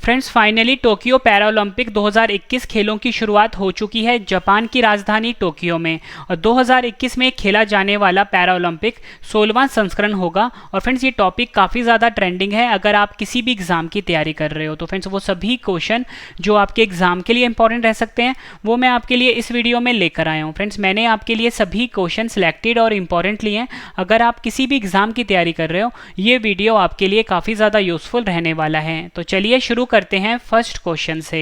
Friends finally Tokyo Paralympic 2021 खेलों की शुरुआत हो चुकी है जापान की राजधानी टोक्यो में। और 2021 में खेला जाने वाला पैरालंपिक 16वां संस्करण होगा। और फ्रेंड्स ये टॉपिक काफ़ी ज़्यादा ट्रेंडिंग है अगर आप किसी भी एग्ज़ाम की तैयारी कर रहे हो तो फ्रेंड्स वो सभी क्वेश्चन जो आपके एग्ज़ाम के लिए इंपॉर्टेंट रह सकते हैं वो मैं आपके लिए इस वीडियो में लेकर आया हूँ। फ्रेंड्स मैंने आपके लिए सभी क्वेश्चन सिलेक्टेड और इंपॉर्टेंट लिए हैं। अगर आप किसी भी एग्ज़ाम की तैयारी कर रहे हो ये वीडियो आपके लिए काफ़ी ज़्यादा यूज़फुल रहने वाला है। तो चलिए शुरू करते हैं फर्स्ट क्वेश्चन से।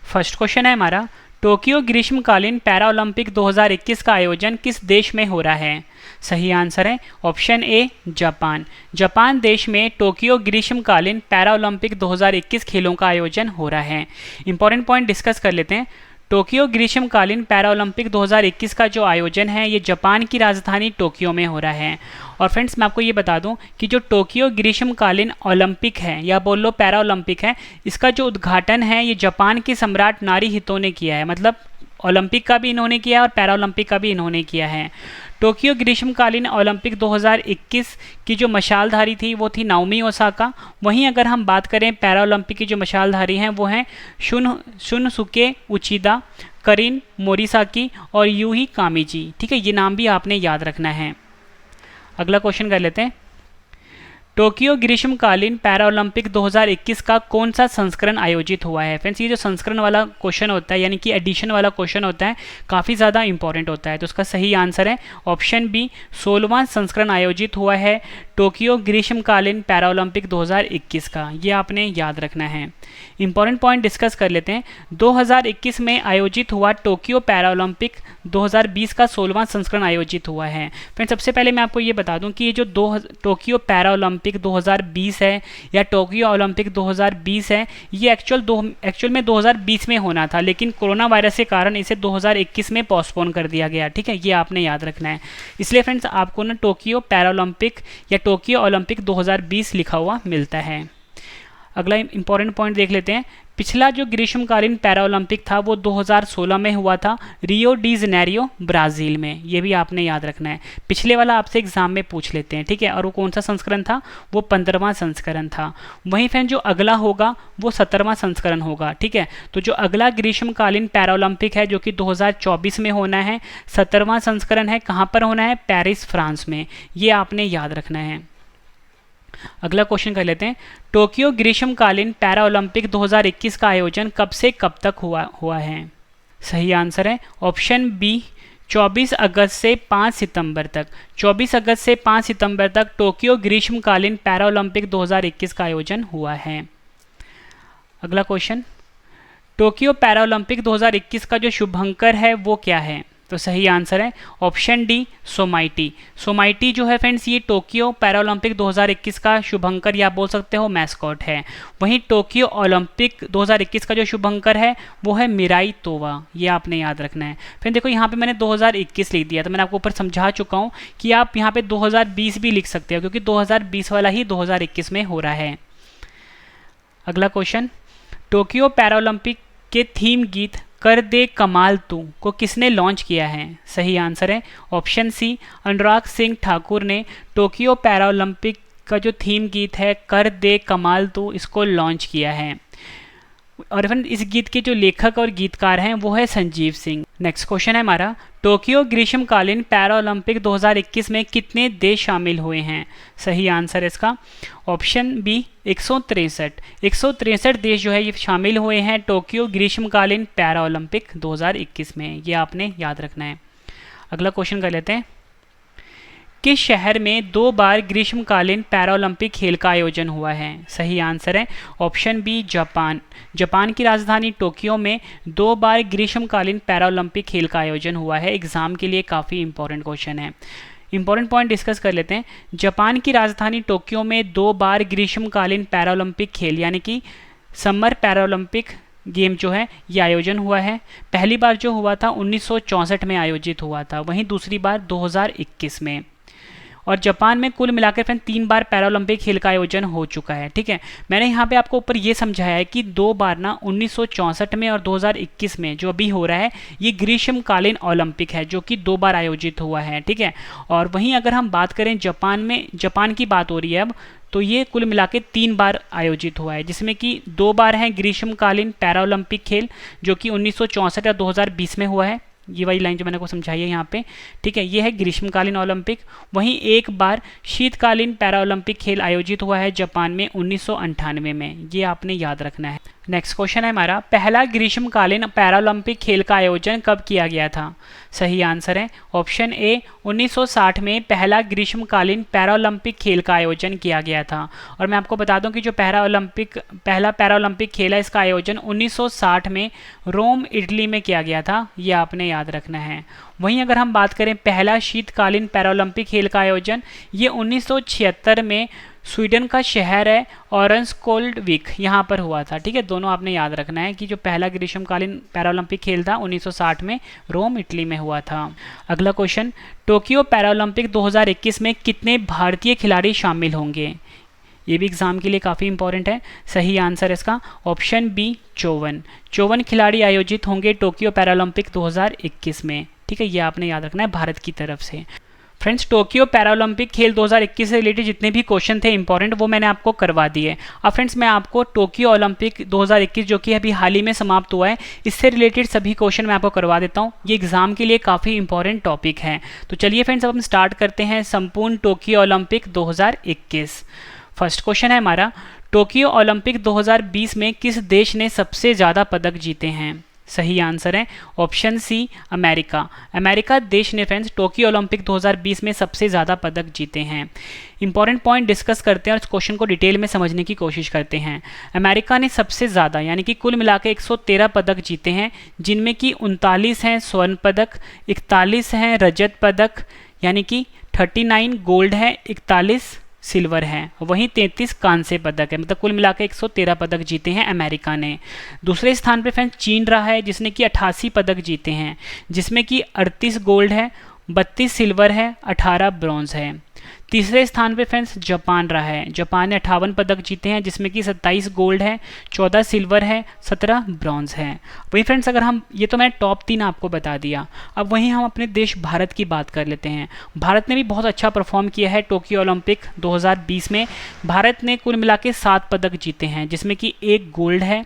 फर्स्ट क्वेश्चन है हमारा, टोक्यो ग्रीष्मकालीन पैरालंपिक 2021 का आयोजन किस देश में हो रहा है? सही आंसर है ऑप्शन ए जापान। जापान देश में टोक्यो ग्रीष्मकालीन पैरालंपिक 2021 खेलों का आयोजन हो रहा है। इंपॉर्टेंट पॉइंट डिस्कस कर लेते हैं। टोक्यो ग्रीष्मकालीन पैरालंपिक 2021 का जो आयोजन है ये जापान की राजधानी टोक्यो में हो रहा है। और फ्रेंड्स मैं आपको ये बता दूं कि जो टोक्यो ग्रीष्मकालीन ओलंपिक है या बोल लो पैरालंपिक है, इसका जो उद्घाटन है ये जापान के सम्राट नारुहितो ने किया है। मतलब ओलंपिक का भी इन्होंने किया है और पैरालंपिक का भी इन्होंने किया है। टोक्यो ग्रीष्मकालीन ओलंपिक 2021 की जो मशालधारी थी वो थी नाओमी ओसाका। वहीं अगर हम बात करें पैरालंपिक की जो मशालधारी हैं वो हैं शुनसुके उचिदा, करिन मोरिसाकी और यूही कामिजी। ठीक है, ये नाम भी आपने याद रखना है। अगला क्वेश्चन कर लेते हैं। टोक्यो ग्रीष्मकालीन पैरालंपिक 2021 का कौन सा संस्करण आयोजित हुआ है? फ्रेंड्स ये जो संस्करण वाला क्वेश्चन होता है यानी कि एडिशन वाला क्वेश्चन होता है काफ़ी ज़्यादा इंपॉर्टेंट होता है। तो उसका सही आंसर है ऑप्शन बी 16वां संस्करण आयोजित हुआ है टोक्यो ग्रीष्मकालीन पैरालंपिक 2021 का। ये आपने याद रखना है। इंपॉर्टेंट पॉइंट डिस्कस कर लेते हैं। 2021 में आयोजित हुआ टोक्यो पैरालंपिक 2020 का 16वां संस्करण आयोजित हुआ है। फ्रेंड्स सबसे पहले मैं आपको ये बता दूं कि ये जो टोक्यो पैरालंपिक 2020 है या टोक्यो ओलंपिक 2020 है ये एक्चुअल में 2020 में होना था, लेकिन कोरोना वायरस के कारण इसे 2021 में पोस्टपोन कर दिया गया। ठीक है, ये आपने याद रखना है। इसलिए फ्रेंड्स आपको ना टोक्यो पैरालंपिक या टोक्यो ओलंपिक 2020 लिखा हुआ मिलता है। अगला इंपॉर्टेंट पॉइंट देख लेते हैं। पिछला जो ग्रीष्मकालीन पैरालंपिक था वो 2016 में हुआ था रियो डी जेनेरियो ब्राज़ील में। ये भी आपने याद रखना है। पिछले वाला आपसे एग्जाम में पूछ लेते हैं। ठीक है, और वो कौन सा संस्करण था? वो 15वां संस्करण था। वहीं फिर जो अगला होगा वो 17वां संस्करण होगा। ठीक है, तो जो अगला ग्रीष्मकालीन पैरालंपिक है जो कि 2024 में होना है, 17वां संस्करण है, कहाँ पर होना है? पेरिस फ्रांस में। ये आपने याद रखना है। अगला क्वेश्चन कर लेते हैं। टोक्यो ग्रीष्मकालीन पैरालंपिक 2021 का आयोजन कब से कब तक हुआ है? सही आंसर है ऑप्शन बी 24 अगस्त से 5 सितंबर तक। 24 अगस्त से 5 सितंबर तक टोक्यो ग्रीष्मकालीन पैरालंपिक 2021 का आयोजन हुआ है। अगला क्वेश्चन, टोक्यो पैरालंपिक 2021 का जो शुभंकर है वो क्या है? तो सही आंसर है ऑप्शन डी सोमाइटी। सोमाइटी जो है फ्रेंड्स ये टोक्यो पैरालंपिक 2021 का शुभंकर या बोल सकते हो मैस्कॉट है। वहीं टोक्यो ओलंपिक 2021 का जो शुभंकर है वो है मिराई तोवा। ये आपने याद रखना है। फिर देखो यहाँ पे मैंने 2021 लिख दिया, तो मैंने आपको ऊपर समझा चुका हूँ कि आप यहाँ पे 2020 भी लिख सकते हो क्योंकि 2020 वाला ही 2021 में हो रहा है। अगला क्वेश्चन, टोक्यो पैरालंपिक के थीम गीत कर दे कमाल तू को किसने लॉन्च किया है? सही आंसर है ऑप्शन सी अनुराग सिंह ठाकुर ने टोक्यो पैरालंपिक का जो थीम गीत है कर दे कमाल तू इसको लॉन्च किया है। और फिर इस गीत के जो लेखक और गीतकार हैं वो है संजीव सिंह। नेक्स्ट क्वेश्चन है हमारा, टोक्यो ग्रीष्मकालीन पैरालंपिक 2021 में कितने देश शामिल हुए हैं? सही आंसर है इसका ऑप्शन बी 163 देश जो है ये शामिल हुए हैं टोक्यो ग्रीष्मकालीन पैरालंपिक 2021 में। ये आपने याद रखना है। अगला क्वेश्चन कर लेते हैं। किस शहर में 2 बार ग्रीष्मकालीन पैरालंपिक खेल का आयोजन हुआ है? सही आंसर है ऑप्शन बी जापान। जापान की राजधानी टोक्यो में 2 बार ग्रीष्मकालीन पैरालंपिक खेल का आयोजन हुआ है। एग्जाम के लिए काफ़ी इंपॉर्टेंट क्वेश्चन है। इंपॉर्टेंट पॉइंट डिस्कस कर लेते हैं। जापान की राजधानी टोक्यो में 2 बार ग्रीष्मकालीन पैरालंपिक खेल यानी कि समर पैरालंपिक गेम जो है ये आयोजन हुआ है। पहली बार जो हुआ था 1964 में आयोजित हुआ था, वहीं दूसरी बार 2021 में। और जापान में कुल मिलाकर फ्रेंड 3 बार पैरालंपिक खेल का आयोजन हो चुका है। ठीक है, मैंने यहाँ पे आपको ऊपर ये समझाया है कि 2 बार ना 1964 में और 2021 में जो अभी हो रहा है ये ग्रीष्मकालीन ओलंपिक है जो कि 2 बार आयोजित हुआ है। ठीक है, और वहीं अगर हम बात करें जापान की बात हो रही है अब, तो ये कुल मिला के 3 बार आयोजित हुआ है, जिसमें कि 2 बार हैं ग्रीष्मकालीन पैरा ओलंपिक खेल जो कि 1964 या 2020 में हुआ है। ये वाली लाइन जो मैंने को समझाई है यहाँ पे, ठीक है, ये है ग्रीष्मकालीन ओलंपिक। वहीं एक बार शीतकालीन पैरा ओलंपिक खेल आयोजित हुआ है जापान में 1998 में, ये आपने याद रखना है। नेक्स्ट क्वेश्चन है हमारा, पहला ग्रीष्मकालीन पैरालंपिक खेल का आयोजन कब किया गया था? सही आंसर है ऑप्शन ए 1960 में पहला ग्रीष्मकालीन पैरालंपिक खेल का आयोजन किया गया था। और मैं आपको बता दूं कि जो पहला पैरालंपिक खेल है इसका आयोजन 1960 में रोम इटली में किया गया था, ये आपने याद रखना है। वहीं अगर हम बात करें पहला शीतकालीन पैरालंपिक खेल का आयोजन, ये 1976 में स्वीडन का शहर है ऑरेंजकोल्डविक, यहाँ पर हुआ था। ठीक है, दोनों आपने याद रखना है कि जो पहला ग्रीष्मकालीन पैरालंपिक खेल था 1960 में रोम इटली में हुआ था। अगला क्वेश्चन, टोक्यो पैरालंपिक 2021 में कितने भारतीय खिलाड़ी शामिल होंगे? ये भी एग्जाम के लिए काफ़ी इंपॉर्टेंट है। सही आंसर इसका ऑप्शन बी 54 खिलाड़ी आयोजित होंगे टोक्यो पैरालंपिक 2021 में। ठीक है, ये आपने याद रखना है भारत की तरफ से। फ्रेंड्स, टोक्यो पैरालंपिक खेल 2021 से रिलेटेड जितने भी क्वेश्चन थे इंपॉर्टेंट, वो मैंने आपको करवा दिए। अब फ्रेंड्स, मैं आपको टोक्यो ओलंपिक 2021 जो कि अभी हाल ही में समाप्त हुआ है, इससे रिलेटेड सभी क्वेश्चन मैं आपको करवा देता हूँ। ये एग्जाम के लिए काफ़ी इंपॉर्टेंट टॉपिक है। तो चलिए फ्रेंड्स, अब हम स्टार्ट करते हैं संपूर्ण टोक्यो ओलंपिक 2021। फर्स्ट क्वेश्चन है हमारा, टोक्यो ओलंपिक 2020 में किस देश ने सबसे ज़्यादा पदक जीते हैं? सही आंसर है ऑप्शन सी अमेरिका देश ने फ्रेंड्स टोक्यो ओलंपिक 2020 में सबसे ज़्यादा पदक जीते हैं। इंपॉर्टेंट पॉइंट डिस्कस करते हैं और इस क्वेश्चन को डिटेल में समझने की कोशिश करते हैं। अमेरिका ने सबसे ज़्यादा यानी कि कुल मिला के 113 पदक जीते हैं, जिनमें कि 39 हैं स्वर्ण पदक, 41 हैं रजत पदक यानी कि 39 गोल्ड है, 41 सिल्वर है, वहीं 33 कांस्य पदक है। मतलब कुल मिला के 113 पदक जीते हैं अमेरिका ने। दूसरे स्थान पे फ्रेंड्स चीन रहा है, जिसने कि 88 पदक जीते हैं, जिसमें कि 38 गोल्ड है, 32 सिल्वर है, 18 ब्रॉन्ज है। तीसरे स्थान पे फ्रेंड्स जापान रहा है। जापान ने 58 पदक जीते हैं, जिसमें कि 27 गोल्ड है, 14 सिल्वर है, 17 ब्रॉन्ज है। वहीं फ्रेंड्स, अगर हम ये तो मैंने टॉप 3 आपको बता दिया, अब वहीं हम अपने देश भारत की बात कर लेते हैं। भारत ने भी बहुत अच्छा परफॉर्म किया है टोक्यो ओलंपिक 2020 में। भारत ने कुल मिला के 7 पदक जीते हैं, जिसमें कि 1 गोल्ड है,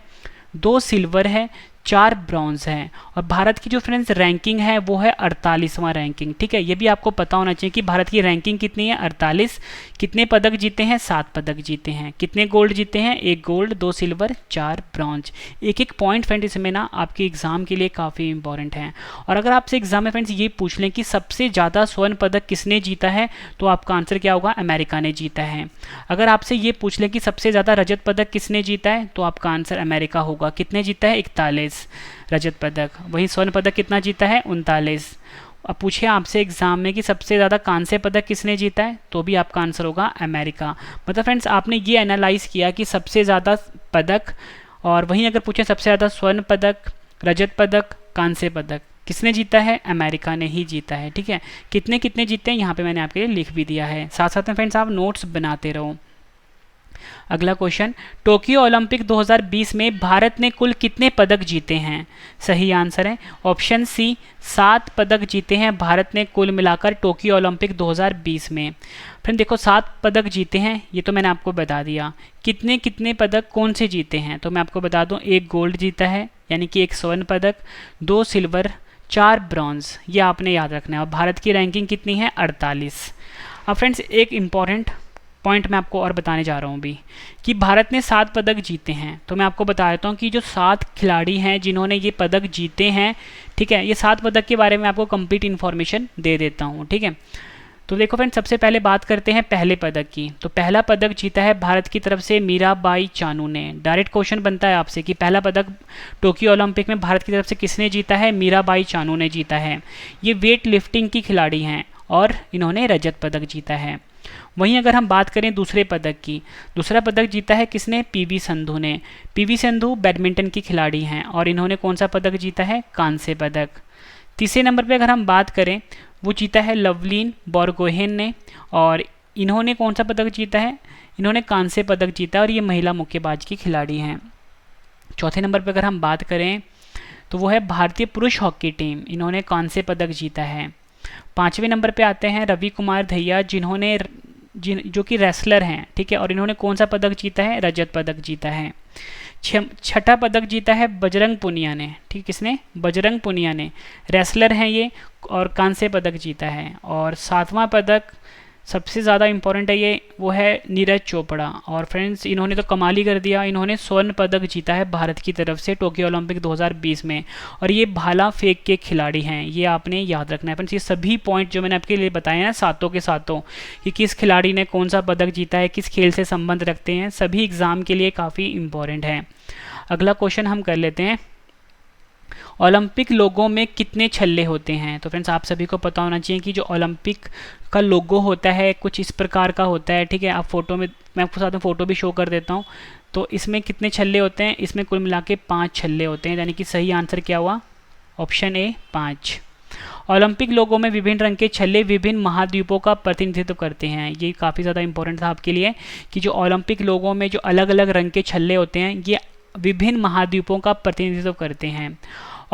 2 सिल्वर है, 4 ब्रॉन्ज हैं। और भारत की जो फ्रेंड्स रैंकिंग है वो है 48वां रैंकिंग। ठीक है, ये भी आपको पता होना चाहिए कि भारत की रैंकिंग कितनी है, 48। कितने पदक जीते हैं? 7 पदक जीते हैं। कितने गोल्ड जीते हैं? 1 गोल्ड, 2 सिल्वर, 4 ब्रॉन्ज। एक एक पॉइंट फ्रेंड्स इसमें ना आपके एग्जाम के लिए काफ़ी इंपॉर्टेंट है। और अगर आपसे एग्जाम में फ्रेंड्स ये पूछ लें कि सबसे ज़्यादा स्वर्ण पदक किसने जीता है, तो आपका आंसर क्या होगा? अमेरिका ने जीता है। अगर आपसे ये पूछ लें कि सबसे ज़्यादा रजत पदक किसने जीता है, तो आपका आंसर अमेरिका होगा। कितने जीता है? 41 रजत पदक। वहीं स्वर्ण पदक कितना जीता है? 39। अब पूछे आपसे एग्जाम में कि सबसे ज़्यादा कांस्य पदक किसने जीता है, तो भी आपका आंसर होगा अमेरिका। मतलब फ्रेंड्स, आपने ये एनालाइज किया कि सबसे ज़्यादा पदक, और वहीं अगर पूछे सबसे ज़्यादा स्वर्ण पदक, रजत पदक, कांस्य पदक किसने जीता है? अमेरिका ने ही जीता है। ठीक है, कितने कितने जीते हैं यहाँ पे मैंने आपके लिए लिख भी दिया है। साथ साथ में फ्रेंड्स आप नोट्स बनाते रहो। अगला क्वेश्चन, टोक्यो ओलंपिक 2020 में भारत ने कुल कितने पदक जीते हैं? सही आंसर है ऑप्शन सी 7 पदक जीते हैं भारत ने कुल मिलाकर टोक्यो ओलंपिक 2020 में। फिर देखो 7 पदक जीते हैं, ये तो मैंने आपको बता दिया। कितने कितने पदक कौन से जीते हैं, तो मैं आपको बता दूं 1 गोल्ड जीता है यानी कि 1 स्वर्ण पदक, 2 सिल्वर, 4 ब्रॉन्ज, ये आपने याद रखना है। और भारत की रैंकिंग कितनी है? 48। अब फ्रेंड्स एक इम्पॉर्टेंट पॉइंट मैं आपको और बताने जा रहा हूँ भी कि भारत ने 7 पदक जीते हैं। तो मैं आपको बता देता हूँ कि जो 7 खिलाड़ी हैं जिन्होंने ये पदक जीते हैं, ठीक है, ये 7 पदक के बारे में आपको कंप्लीट इन्फॉर्मेशन दे देता हूँ। ठीक है, तो देखो फ्रेंड्स, सबसे पहले बात करते हैं पहले पदक की। तो पहला पदक जीता है भारत की तरफ से मीराबाई चानू ने। डायरेक्ट क्वेश्चन बनता है आपसे कि पहला पदक टोक्यो ओलंपिक में भारत की तरफ से किसने जीता है? मीराबाई चानू ने जीता है। ये वेट लिफ्टिंग की खिलाड़ी हैं और इन्होंने रजत पदक जीता है। वहीं अगर हम बात करें दूसरे पदक की, दूसरा पदक जीता है किसने? पीवी संधू ने। पीवी संधू बैडमिंटन की खिलाड़ी हैं और इन्होंने कौन सा पदक जीता है? कांस्य पदक। तीसरे नंबर पे अगर हम बात करें, वो जीता है लवलीन बोरगोहेन ने, और इन्होंने कौन सा पदक जीता है? इन्होंने कांस्य पदक जीता है और ये महिला मुक्केबाज की खिलाड़ी हैं। चौथे नंबर पर अगर हम बात करें तो वो है भारतीय पुरुष हॉकी टीम, इन्होंने कांस्य पदक जीता है। 5वें नंबर पे आते हैं रवि कुमार दहिया, जिन्होंने जिन जो कि रेसलर हैं, ठीक है, और इन्होंने कौन सा पदक जीता है? रजत पदक जीता है। छठा पदक जीता है बजरंग पुनिया ने, ठीक, किसने? बजरंग पुनिया ने, रेसलर हैं ये, और कांस्य पदक जीता है। और सातवां पदक सबसे ज़्यादा इम्पोर्टेंट है ये, वो है नीरज चोपड़ा। और फ्रेंड्स इन्होंने तो कमाल ही कर दिया, इन्होंने स्वर्ण पदक जीता है भारत की तरफ से टोक्यो ओलंपिक 2020 में, और ये भाला फेंक के खिलाड़ी हैं, ये आपने याद रखना है फ्रेंड्स। ये सभी पॉइंट जो मैंने आपके लिए बताए हैं सातों के सातों, कि किस खिलाड़ी ने कौन सा पदक जीता है, किस खेल से संबंध रखते हैं, सभी एग्ज़ाम के लिए काफ़ी इम्पोर्टेंट है। अगला क्वेश्चन हम कर लेते हैं, ओलंपिक लोगों में कितने छल्ले होते हैं? तो फ्रेंड्स आप सभी को पता होना चाहिए कि जो ओलंपिक का लोगो होता है कुछ इस प्रकार का होता है, ठीक है। आप फोटो में, मैं आपको साथ में फ़ोटो भी शो कर देता हूँ। तो इसमें कितने छल्ले होते हैं? इसमें कुल मिला के 5 छल्ले होते हैं, यानी कि सही आंसर क्या हुआ? Option A 5। ओलंपिक लोगों में विभिन्न रंग के छल्ले विभिन्न महाद्वीपों का प्रतिनिधित्व करते हैं। ये काफ़ी ज़्यादा इंपॉर्टेंट था आपके लिए, कि जो ओलंपिक लोगों में जो अलग अलग रंग के छल्ले होते हैं ये विभिन्न महाद्वीपों का प्रतिनिधित्व करते हैं।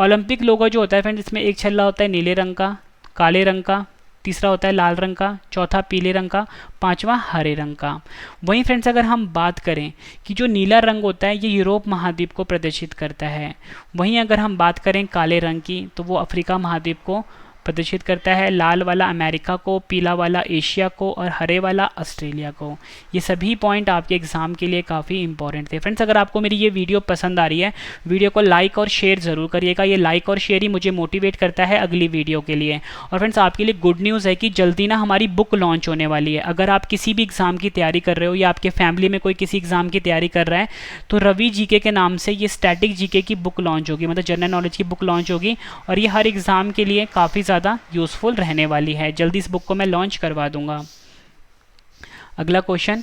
ओलंपिक लोगो जो होता है फ्रेंड्स, इसमें एक छल्ला होता है नीले रंग का, काले रंग का, तीसरा होता है लाल रंग का, चौथा पीले रंग का, पांचवा हरे रंग का। वहीं फ्रेंड्स अगर हम बात करें कि जो नीला रंग होता है ये यूरोप महाद्वीप को प्रदर्शित करता है, वहीं अगर हम बात करें काले रंग की तो वो अफ्रीका महाद्वीप को प्रदर्शित करता है, लाल वाला अमेरिका को, पीला वाला एशिया को, और हरे वाला ऑस्ट्रेलिया को। ये सभी पॉइंट आपके एग्जाम के लिए काफ़ी इंपॉर्टेंट थे फ्रेंड्स। अगर आपको मेरी ये वीडियो पसंद आ रही है, वीडियो को लाइक और शेयर ज़रूर करिएगा, ये लाइक और शेयर ही मुझे मोटिवेट करता है अगली वीडियो के लिए। और फ्रेंड्स आपके लिए गुड न्यूज़ है कि जल्दी ना हमारी बुक लॉन्च होने वाली है। अगर आप किसी भी एग्ज़ाम की तैयारी कर रहे हो या आपके फैमिली में कोई किसी एग्ज़ाम की तैयारी कर रहा है, तो रवि जीके के नाम से ये स्टैटिक जीके की बुक लॉन्च होगी, मतलब जनरल नॉलेज की बुक लॉन्च होगी, और ये हर एग्ज़ाम के लिए काफ़ी ज़्यादा यूज़फुल रहने वाली है। जल्दी इस बुक को मैं लॉन्च करवा दूंगा। अगला क्वेश्चन,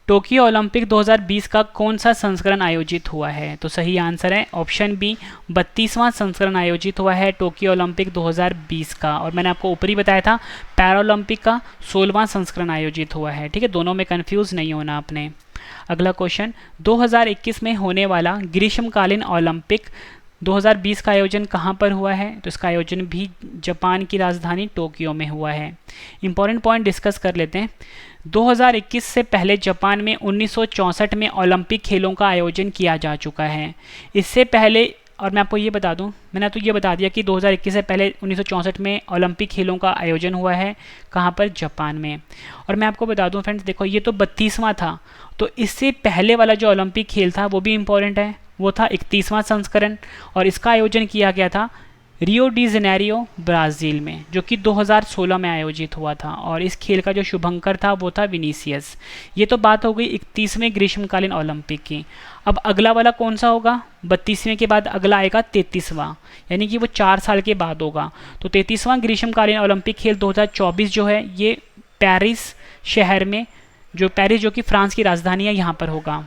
टोक्यो ओलंपिक 2020 का कौन सा संस्करण आयोजित हुआ है? तो सही आंसर है ऑप्शन बी, 32वां संस्करण आयोजित हुआ है टोक्यो ओलंपिक 2020 का। और मैंने आपको ऊपर ही बताया था पैरालंपिक का 16वां संस्करण आयोजित हुआ है, ठीक है, दोनों में कंफ्यूज नहीं होना आपने। अगला क्वेश्चन, 2021 में होने वाला ग्रीष्मकालीन ओलंपिक 2020 का आयोजन कहाँ पर हुआ है? तो इसका आयोजन भी जापान की राजधानी टोक्यो में हुआ है। इंपॉर्टेंट पॉइंट डिस्कस कर लेते हैं। 2021 से पहले जापान में 1964 में ओलंपिक खेलों का आयोजन किया जा चुका है। इससे पहले, और मैं आपको ये बता दूं, मैंने तो ये बता दिया कि 2021 से पहले 1964 में ओलंपिक खेलों का आयोजन हुआ है, कहाँ पर? जापान में। और मैं आपको बता दूं फ्रेंड्स, देखो ये तो 32वां था, तो इससे पहले वाला जो ओलंपिक खेल था वो भी इम्पोर्टेंट है, वो था 31वां संस्करण, और इसका आयोजन किया गया था रियो डी जेनेरियो ब्राज़ील में, जो कि 2016 में आयोजित हुआ था। और इस खेल का जो शुभंकर था वो था विनीसियस। ये तो बात हो गई 31वें ग्रीष्मकालीन ओलंपिक की। अब अगला वाला कौन सा होगा? 32वें के बाद अगला आएगा 33वां, यानी कि वो 4 साल के बाद होगा। तो 33वां ग्रीष्मकालीन ओलंपिक खेल 2024 जो है ये पेरिस शहर में, जो पेरिस जो कि फ्रांस की राजधानी है, यहाँ पर होगा।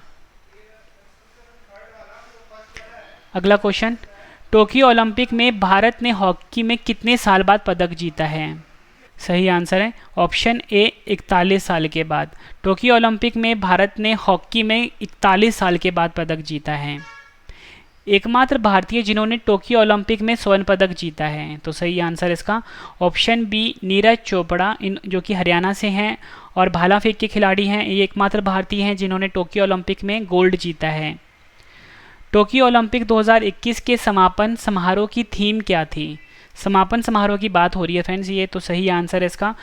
अगला क्वेश्चन, टोक्यो ओलंपिक में भारत ने हॉकी में कितने साल बाद पदक जीता है? सही आंसर है ऑप्शन ए, 41 साल के बाद। टोक्यो ओलंपिक में भारत ने हॉकी में 41 साल के बाद पदक जीता है। एकमात्र भारतीय जिन्होंने टोक्यो ओलंपिक में स्वर्ण पदक जीता है, तो सही आंसर इसका ऑप्शन बी, नीरज चोपड़ा, जो कि हरियाणा से हैं और भाला फेंक के खिलाड़ी हैं। ये एकमात्र भारतीय हैं जिन्होंने टोक्यो ओलंपिक में गोल्ड जीता है। टोक्यो ओलंपिक 2021 के समापन समारोह की थीम क्या थी? समापन समारोह की बात हो रही है फ्रेंड्स ये, तो सही आंसर है इसका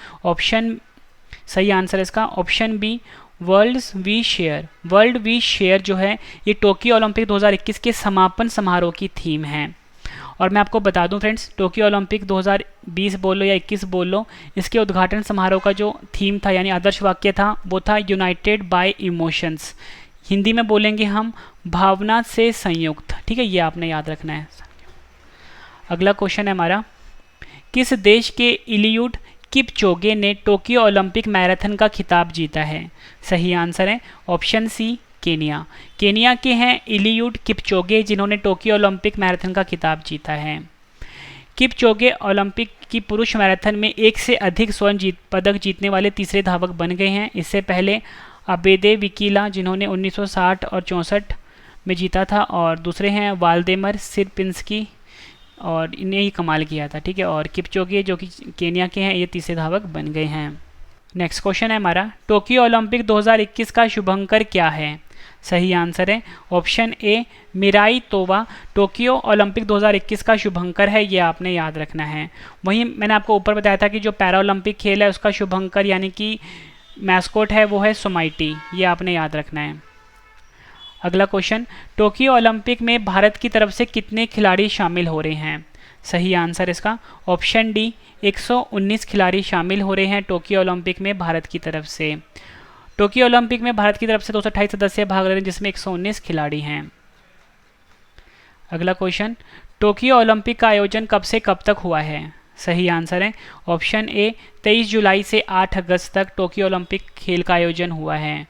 option B, world we share. World we share जो है ये टोक्यो ओलंपिक 2021 के समापन समारोह की थीम है। और मैं आपको बता दूं फ्रेंड्स, टोक्यो ओलंपिक 2020 बोल लो या 21 बोल लो, इसके उद्घाटन समारोह का जो थीम था यानी आदर्श वाक्य था वो था यूनाइटेड बाय इमोशंस। हिंदी में बोलेंगे हम भावना से संयुक्त, ठीक है, ये आपने याद रखना है। अगला क्वेश्चन है हमारा, किस देश के इलियुड किपचोगे ने टोक्यो ओलंपिक मैराथन का खिताब जीता है? सही आंसर है ऑप्शन सी, केनिया। केनिया के हैं इलियुड किपचोगे जिन्होंने टोक्यो ओलंपिक मैराथन का खिताब जीता है। किपचोगे ओलंपिक की पुरुष मैराथन में एक से अधिक स्वर्ण पदक जीतने वाले तीसरे धावक बन गए हैं। इससे पहले अबेदे बिकिला जिन्होंने 1960 और 64 में जीता था, और दूसरे हैं वाल्देमर सिरपिंस्की, और इन्हें ही कमाल किया था, ठीक है। और किपचोगे जो कि केनिया के हैं ये तीसरे धावक बन गए हैं। नेक्स्ट क्वेश्चन है हमारा, टोक्यो ओलंपिक 2021 का शुभंकर क्या है? सही आंसर है option A Miraitowa. Tokyo Olympic 2021 का शुभंकर है, ये आपने याद रखना है। वहीं मैंने आपको ऊपर बताया था कि जो पैरा ओलंपिक खेल है उसका शुभंकर यानी कि मैस्कोट है वो है सोमाइटी, ये आपने याद रखना है। अगला क्वेश्चन, टोक्यो ओलंपिक में भारत की तरफ से कितने खिलाड़ी शामिल हो रहे हैं? सही आंसर इसका ऑप्शन डी 119 खिलाड़ी शामिल हो रहे हैं टोक्यो ओलंपिक में भारत की तरफ से। टोक्यो ओलंपिक में भारत की तरफ से 228 सदस्य भाग रहे हैं जिसमें 119 खिलाड़ी हैं। अगला क्वेश्चन, टोक्यो ओलंपिक का आयोजन कब से कब तक हुआ है? सही आंसर है ऑप्शन ए 23 जुलाई से 8 अगस्त तक टोक्यो ओलंपिक खेल का आयोजन हुआ है।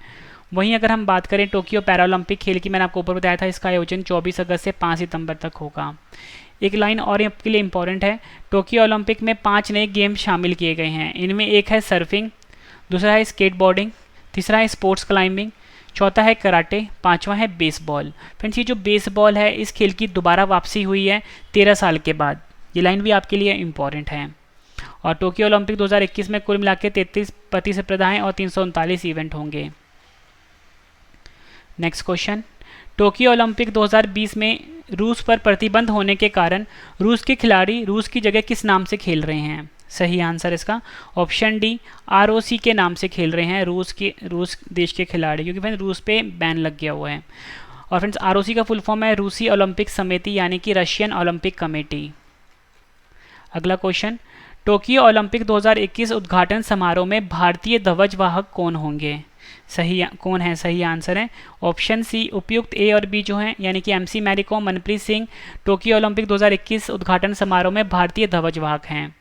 वहीं अगर हम बात करें टोक्यो पैरालंपिक खेल की, मैंने आपको ऊपर बताया था इसका आयोजन 24 अगस्त से 5 सितंबर तक होगा। एक लाइन और आपके लिए इंपॉर्टेंट है, टोक्यो ओलंपिक में 5 नए गेम शामिल किए गए हैं। इनमें एक है सर्फिंग, दूसरा है स्केटबोर्डिंग, तीसरा है स्पोर्ट्स क्लाइंबिंग, चौथा है कराटे, पांचवा है बेसबॉल। फ्रेंड्स ये जो बेसबॉल है इस खेल की दोबारा वापसी हुई है 13 साल के बाद। ये लाइन भी आपके लिए इंपॉर्टेंट है। और टोक्यो ओलंपिक 2021 में कुल मिला के 33 प्रतिस्पर्धाएं और 339 इवेंट होंगे। नेक्स्ट क्वेश्चन, टोक्यो ओलंपिक 2020 में रूस पर प्रतिबंध होने के कारण रूस के खिलाड़ी रूस की जगह किस नाम से खेल रहे हैं? सही आंसर इसका ऑप्शन डी आरओसी के नाम से खेल रहे हैं रूस देश के खिलाड़ी, क्योंकि फ्रेंड्स रूस पे बैन लग गया हुआ है। और फ्रेंड्स आरओसी का फुल फॉर्म है रूसी ओलंपिक समिति यानी कि रशियन ओलंपिक कमेटी। अगला क्वेश्चन, टोक्यो ओलंपिक 2021 उद्घाटन समारोह में भारतीय ध्वजवाहक कौन होंगे? कौन है? सही आंसर है ऑप्शन सी उपयुक्त ए और बी जो हैं यानी कि MC Mary Kom, Manpreet Singh Tokyo Olympic 2021 उद्घाटन समारोह में भारतीय ध्वजवाहक हैं।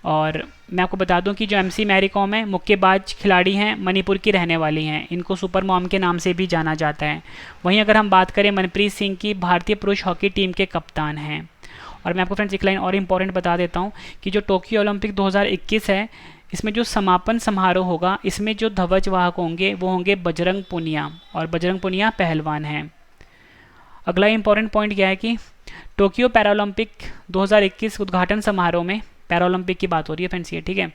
और मैं आपको बता दूं कि जो एमसी मैरी कॉम है मुक्केबाज खिलाड़ी हैं, मणिपुर की रहने वाली हैं, इनको सुपर मॉम के नाम से भी जाना जाता है। वहीं अगर हम बात करें मनप्रीत सिंह की, भारतीय पुरुष हॉकी टीम के कप्तान हैं। और मैं आपको फ्रेंड्स एक लाइन और इम्पॉर्टेंट बता देता हूँ कि जो टोक्यो ओलंपिक 2021 है इसमें जो समापन समारोह होगा इसमें जो ध्वजवाहक होंगे वो होंगे बजरंग पुनिया, और बजरंग पुनिया पहलवान हैं। अगला इंपॉर्टेंट पॉइंट क्या है कि टोक्यो पैरालंपिक 2021 उद्घाटन समारोह में, पैरालंपिक की बात हो रही है फ्रेंड्स ये, ठीक है,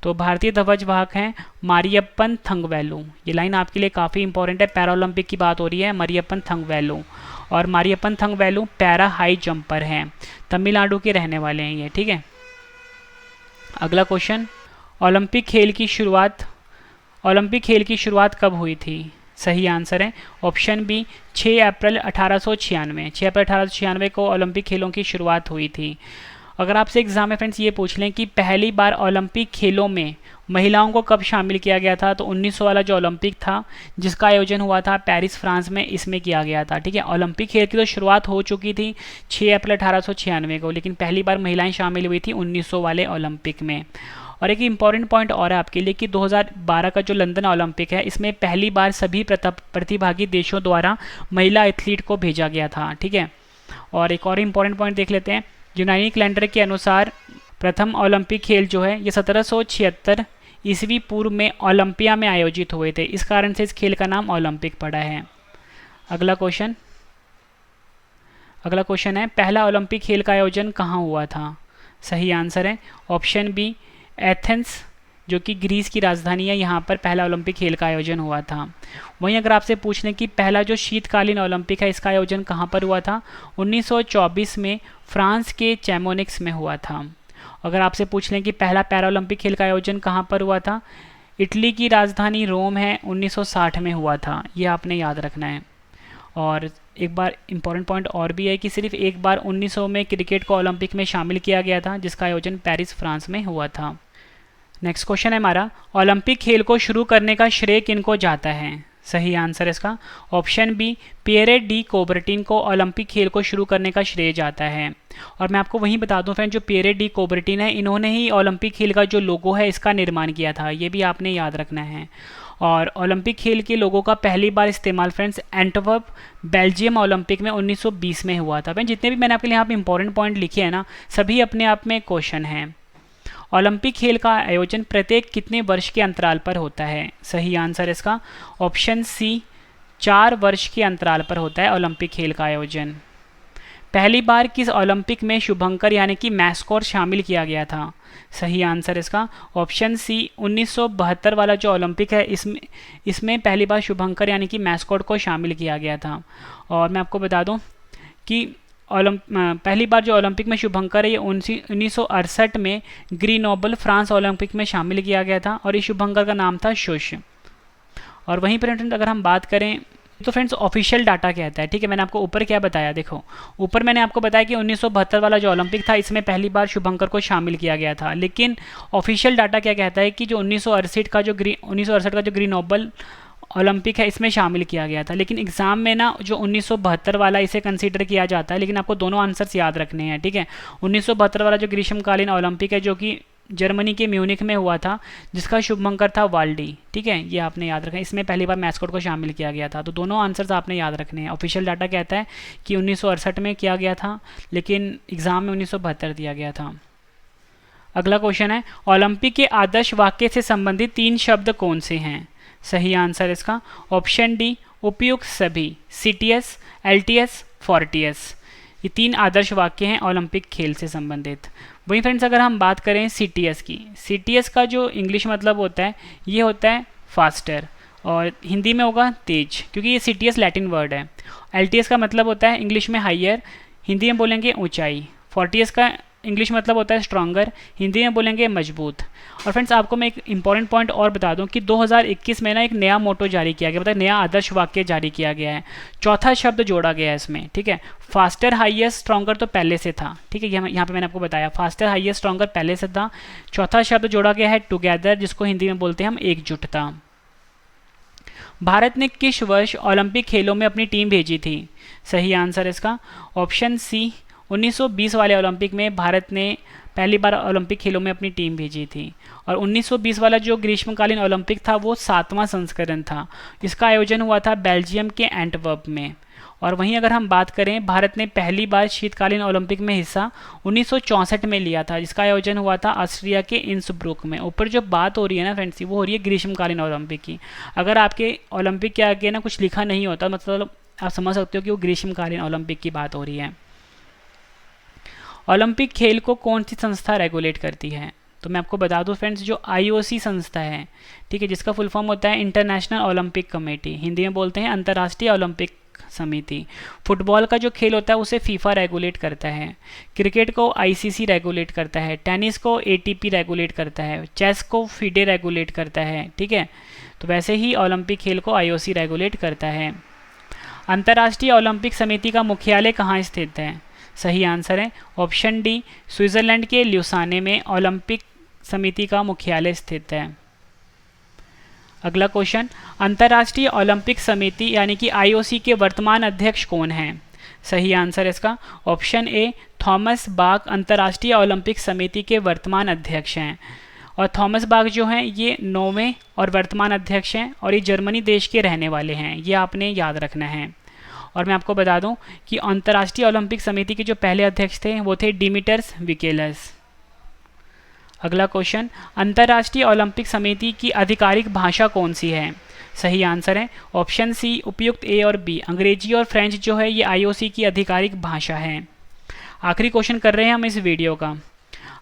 तो भारतीय ध्वजवाहक हैं मारियप्पन थंगवेलु। ये लाइन आपके लिए काफ़ी इंपॉर्टेंट है, पैरालंपिक की बात हो रही है, मारियप्पन थंगवेलु। और Mariyappan Thangavelu para high jumper हैं, तमिलनाडु के रहने वाले हैं ये, ठीक है। अगला क्वेश्चन, ओलंपिक खेल की शुरुआत कब हुई थी? सही आंसर है ऑप्शन बी 6 अप्रैल 1896। 6 अप्रैल 1896 को ओलंपिक खेलों की शुरुआत हुई थी। अगर आपसे एग्जाम में फ्रेंड्स ये पूछ लें कि पहली बार ओलंपिक खेलों में महिलाओं को कब शामिल किया गया था, तो 1900 वाला जो ओलंपिक था जिसका आयोजन हुआ था पेरिस फ्रांस में, इसमें किया गया था, ठीक है। ओलंपिक खेल की तो शुरुआत हो चुकी थी 6 अप्रैल 1896 को, लेकिन पहली बार महिलाएं शामिल हुई थी 1900 वाले ओलंपिक में। और एक इंपॉर्टेंट पॉइंट और है आपके लिए कि 2012 का जो लंदन ओलंपिक है इसमें पहली बार सभी प्रतिभागी देशों द्वारा महिला एथलीट को भेजा गया था, ठीक है। और एक और इम्पॉर्टेंट पॉइंट देख लेते हैं, यूनानी कैलेंडर के अनुसार प्रथम ओलंपिक खेल जो है ये 1776 ईस्वी पूर्व में ओलंपिया में आयोजित हुए थे, इस कारण से इस खेल का नाम ओलंपिक पड़ा है। अगला क्वेश्चन है, पहला ओलंपिक खेल का आयोजन कहाँ हुआ था? सही आंसर है ऑप्शन बी एथेंस, जो कि ग्रीस की राजधानी है, यहाँ पर पहला ओलंपिक खेल का आयोजन हुआ था। वहीं अगर आपसे पूछ लें कि पहला जो शीतकालीन ओलंपिक है इसका आयोजन कहाँ पर हुआ था, 1924 में फ्रांस के चैमोनिक्स में हुआ था। अगर आपसे पूछ लें कि पहला पैरा ओलंपिक खेल का आयोजन कहाँ पर हुआ था, इटली की राजधानी रोम है, 1960 में हुआ था, ये आपने याद रखना है। और एक बार इंपॉर्टेंट पॉइंट और भी है कि सिर्फ एक बार 1900 में क्रिकेट को ओलंपिक में शामिल किया गया था जिसका आयोजन पेरिस फ्रांस में हुआ था। नेक्स्ट क्वेश्चन है हमारा, ओलंपिक खेल को शुरू करने का श्रेय किनको जाता है? सही आंसर इसका option B Pierre de Coubertin को ओलंपिक खेल को शुरू करने का श्रेय जाता है। और मैं आपको वहीं बता दूं फ्रेंड, जो पियरे डी कोबर्टिन है इन्होंने ही ओलंपिक खेल का जो लोगो है इसका निर्माण किया था, ये भी आपने याद रखना है। और ओलंपिक खेल के लोगों का पहली बार इस्तेमाल फ्रेंड्स एंटवर्प बेल्जियम ओलंपिक में 1920 में हुआ था। फ्रेंड्स जितने भी मैंने आपके लिए यहाँ पे इंपॉर्टेंट पॉइंट लिखे हैं ना, सभी अपने आप में क्वेश्चन हैं। ओलंपिक खेल का आयोजन प्रत्येक कितने वर्ष के अंतराल पर होता है? सही आंसर इसका ऑप्शन सी 4 वर्ष के अंतराल पर होता है ओलंपिक खेल का आयोजन। पहली बार किस ओलंपिक में शुभंकर यानी कि मैस्कॉट शामिल किया गया था? सही आंसर इसका ऑप्शन सी 1972 वाला जो ओलंपिक है इसमें पहली बार शुभंकर यानी कि मैस्कॉट को शामिल किया गया था। और मैं आपको बता दूं कि पहली बार जो ओलंपिक में शुभंकर है ये 1968 में ग्रीनोबल फ्रांस ओलंपिक में शामिल किया गया था और इस शुभंकर का नाम था शुश। और वहीं पर अगर हम बात करें तो फ्रेंड्स ऑफिशियल डाटा कहता है, ठीक है, मैंने आपको ऊपर क्या बताया, देखो ऊपर मैंने आपको बताया कि 1972 वाला जो ओलंपिक था इसमें पहली बार शुभंकर को शामिल किया गया था, लेकिन ऑफिशियल डाटा क्या कहता है कि जो 1968 का जो ग्रीनोबल ओलंपिक है इसमें शामिल किया गया था। लेकिन एग्जाम में ना जो 1972 वाला इसे कंसीडर किया जाता है, लेकिन आपको दोनों आंसर्स याद रखने हैं, ठीक है। 1972 वाला जो ग्रीष्मकालीन ओलंपिक है जो कि जर्मनी के म्यूनिख में हुआ था, जिसका शुभंकर था वाल्डी, ठीक है, ये आपने याद रखना। इसमें पहली बार मैस्कॉट को शामिल किया गया था, तो दोनों आंसर्स आपने याद रखने हैं। ऑफिशियल डाटा कहता है कि 1968 में किया गया था, लेकिन एग्जाम में 1972 दिया गया था। अगला क्वेश्चन है, ओलंपिक के आदर्श वाक्य से संबंधित 3 शब्द कौन से हैं? सही आंसर इसका ऑप्शन डी उपयुक्त सभी, CTS, LTS, FORTS। ये 3 आदर्श वाक्य हैं ओलंपिक खेल से संबंधित। वहीं फ्रेंड्स अगर हम बात करें CTS की, CTS का जो इंग्लिश मतलब होता है ये होता है फास्टर और हिंदी में होगा तेज, क्योंकि ये CTS लैटिन वर्ड है। LTS का मतलब होता है इंग्लिश में हाइयर, हिंदी में बोलेंगे ऊंचाई। FORTS का इंग्लिश मतलब होता है स्ट्रॉन्गर, हिंदी में बोलेंगे मजबूत। और फ्रेंड्स आपको मैं एक इंपॉर्टेंट पॉइंट और बता दूं कि 2021 में ना एक नया मोटो जारी किया गया, मतलब नया आदर्श वाक्य जारी किया गया है, चौथा शब्द जोड़ा गया है इसमें, ठीक है। फास्टर हाईएस्ट स्ट्रॉन्गर तो पहले से था, ठीक है, यहाँ पे मैंने आपको बताया फास्टर हाईएस्ट स्ट्रॉन्गर पहले से था। चौथा शब्द जोड़ा गया है टुगेदर, जिसको हिंदी में बोलते हैं हम एकजुटता। भारत ने किस वर्ष ओलंपिक खेलों में अपनी टीम भेजी थी? सही आंसर इसका ऑप्शन सी 1920 वाले ओलंपिक में भारत ने पहली बार ओलंपिक खेलों में अपनी टीम भेजी थी। और 1920 वाला जो ग्रीष्मकालीन ओलंपिक था वो 7वां संस्करण था। इसका आयोजन हुआ था बेल्जियम के एंटवर्प में। और वहीं अगर हम बात करें, भारत ने पहली बार शीतकालीन ओलंपिक में हिस्सा 1964 में लिया था, जिसका आयोजन हुआ था ऑस्ट्रिया के इंसब्रुक में। ऊपर जो बात हो रही है ना फ्रेंड्स, वो हो रही है ग्रीष्मकालीन ओलंपिक की। अगर आपके ओलंपिक के आगे ना कुछ लिखा नहीं होता, मतलब आप समझ सकते हो कि वो ग्रीष्मकालीन ओलंपिक की बात हो रही है। ओलंपिक खेल को कौन सी संस्था रेगुलेट करती है? तो मैं आपको बता दूं फ्रेंड्स, जो IOC संस्था है, ठीक है, जिसका फुल फॉर्म होता है इंटरनेशनल ओलंपिक कमेटी, हिंदी में बोलते हैं अंतर्राष्ट्रीय ओलंपिक समिति। फुटबॉल का जो खेल होता है उसे फीफा रेगुलेट करता है। क्रिकेट को ICC रेगुलेट करता है। टेनिस को ATP रेगुलेट करता है। चेस को FIDE रेगुलेट करता है, ठीक है। तो वैसे ही ओलंपिक खेल को IOC रेगुलेट करता है। अंतर्राष्ट्रीय ओलंपिक समिति का मुख्यालय कहाँ स्थित है? सही आंसर है ऑप्शन डी स्विट्जरलैंड के ल्यूसाने में ओलंपिक समिति का मुख्यालय स्थित है। अगला क्वेश्चन, अंतर्राष्ट्रीय ओलंपिक समिति यानी कि IOC के वर्तमान अध्यक्ष कौन हैं? सही आंसर इसका ऑप्शन ए थॉमस बाक अंतर्राष्ट्रीय ओलंपिक समिति के वर्तमान अध्यक्ष हैं। और थॉमस बाक जो हैं ये 9वें और वर्तमान अध्यक्ष हैं और ये जर्मनी देश के रहने वाले हैं, ये आपने याद रखना है। और मैं आपको बता दूं कि अंतर्राष्ट्रीय ओलंपिक समिति के जो पहले अध्यक्ष थे वो थे डिमिटर्स विकेलस। अगला क्वेश्चन, अंतर्राष्ट्रीय ओलंपिक समिति की आधिकारिक भाषा कौन सी है? सही आंसर है ऑप्शन सी उपयुक्त ए और बी। अंग्रेजी और फ्रेंच जो है ये IOC की आधिकारिक भाषा है। आखिरी क्वेश्चन कर रहे हैं हम इस वीडियो का,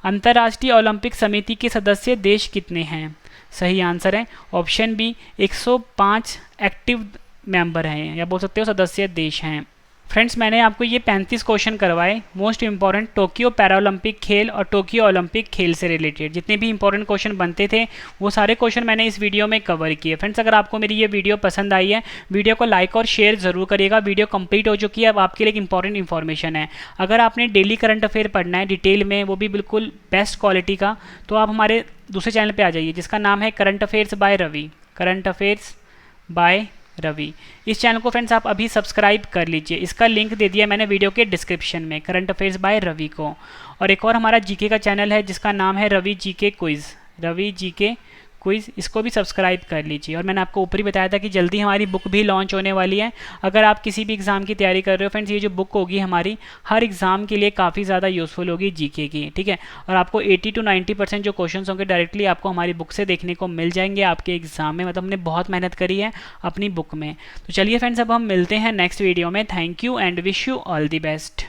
अंतर्राष्ट्रीय ओलंपिक समिति के सदस्य देश कितने हैं? सही आंसर है ऑप्शन बी 105 एक्टिव मेंबर हैं, या बोल सकते हो सदस्य देश हैं। फ्रेंड्स मैंने आपको ये 35 क्वेश्चन करवाए, मोस्ट इंपॉर्टेंट टोक्यो पैरालंपिक खेल और टोक्यो ओलंपिक खेल से रिलेटेड जितने भी इंपॉर्टेंट क्वेश्चन बनते थे वो सारे क्वेश्चन मैंने इस वीडियो में कवर किए। फ्रेंड्स अगर आपको मेरी ये वीडियो पसंद आई है, वीडियो को लाइक और शेयर जरूर करिएगा। वीडियो कंप्लीट हो चुकी है, अब आपके लिए एक इंपॉर्टेंट इन्फॉर्मेशन है। अगर आपने डेली करंट अफेयर पढ़ना है डिटेल में, वो भी बिल्कुल बेस्ट क्वालिटी का, तो आप हमारे दूसरे चैनल पर आ जाइए जिसका नाम है current affairs by Ravi. Current affairs by Ravi, इस चैनल को फ्रेंड्स आप अभी सब्सक्राइब कर लीजिए। इसका लिंक दे दिया मैंने वीडियो के डिस्क्रिप्शन में, करंट अफेयर्स बाय रवि को। और एक और हमारा जीके का चैनल है जिसका नाम है Ravi GK quiz, Ravi GK quiz, इसको भी सब्सक्राइब कर लीजिए। और मैंने आपको ऊपर ही बताया था कि जल्दी हमारी बुक भी लॉन्च होने वाली है। अगर आप किसी भी एग्जाम की तैयारी कर रहे हो फ्रेंड्स, ये जो बुक होगी हमारी हर एग्जाम के लिए काफ़ी ज़्यादा यूजफुल होगी जीके की, ठीक है। और आपको 80 to 90% जो क्वेश्चन होंगे डायरेक्टली आपको हमारी बुक से देखने को मिल जाएंगे आपके एग्जाम में। मतलब हमने बहुत मेहनत करी है अपनी बुक में। तो चलिए फ्रेंड्स अब हम मिलते हैं नेक्स्ट वीडियो में। Thank you and wish you all the best.